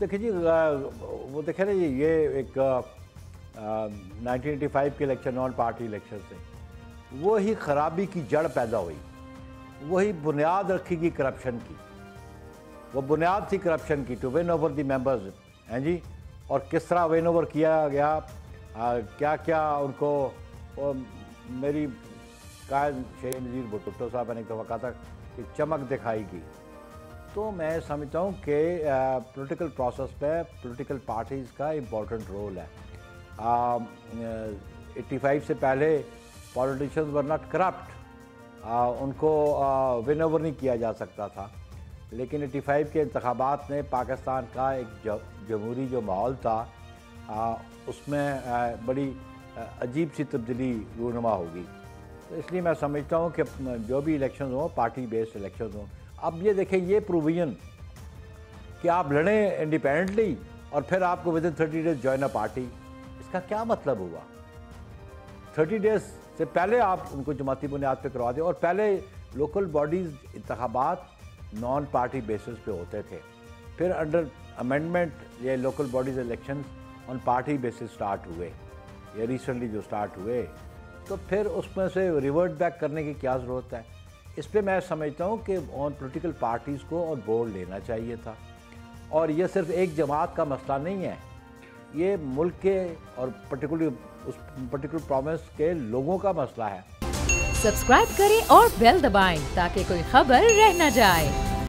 देखिए जी, वो देखे ना जी, ये एक 1985 के इलेक्शन, नॉन पार्टी इलेक्शन से वही खराबी की जड़ पैदा हुई, वही बुनियाद रखी गई करप्शन की। वो बुनियाद थी करप्शन की, to win over the members, हैं जी। और किस तरह विन ओवर किया गया, क्या क्या उनको, मेरी कायद शेख नज़ीर भुट्टो साहब ने एक दफ़ा कहा था कि चमक दिखाई गई। तो मैं समझता हूँ कि पॉलिटिकल प्रोसेस पे पॉलिटिकल पार्टीज़ का इम्पोर्टेंट रोल है। 85 से पहले पॉलिटिशियंस वर नॉट करप्ट, उनको विन ओवर नहीं किया जा सकता था। लेकिन 85 के इंतखाबात ने पाकिस्तान का एक जमहूरी जो माहौल था, उसमें बड़ी अजीब सी तब्दीली रूनुमा होगी। तो इसलिए मैं समझता हूँ कि जो भी इलेक्शन हो, पार्टी बेस्ड इलेक्शन हो। अब ये देखें, ये प्रोविजन कि आप लड़ें इंडिपेंडेंटली और फिर आपको with in 30 days join a party, इसका क्या मतलब हुआ? 30 डेज से पहले आप उनको जमाती बुनियाद पे करवा दें। और पहले लोकल बॉडीज़ इंतखाबात नॉन पार्टी बेसिस पे होते थे, फिर अंडर अमेंडमेंट ये local bodies election on party basis start हुए, ये रिसेंटली जो स्टार्ट हुए। तो फिर उसमें से रिवर्ट बैक करने की क्या ज़रूरत है? इस पर मैं समझता हूँ कि ऑन पॉलिटिकल पार्टीज़ को और बोर्ड लेना चाहिए था। और ये सिर्फ एक जमात का मसला नहीं है, ये मुल्क के और उस पर्टिकुलर प्रोविंस के लोगों का मसला है। सब्सक्राइब करें और बेल दबाएं ताकि कोई खबर रह न जाए।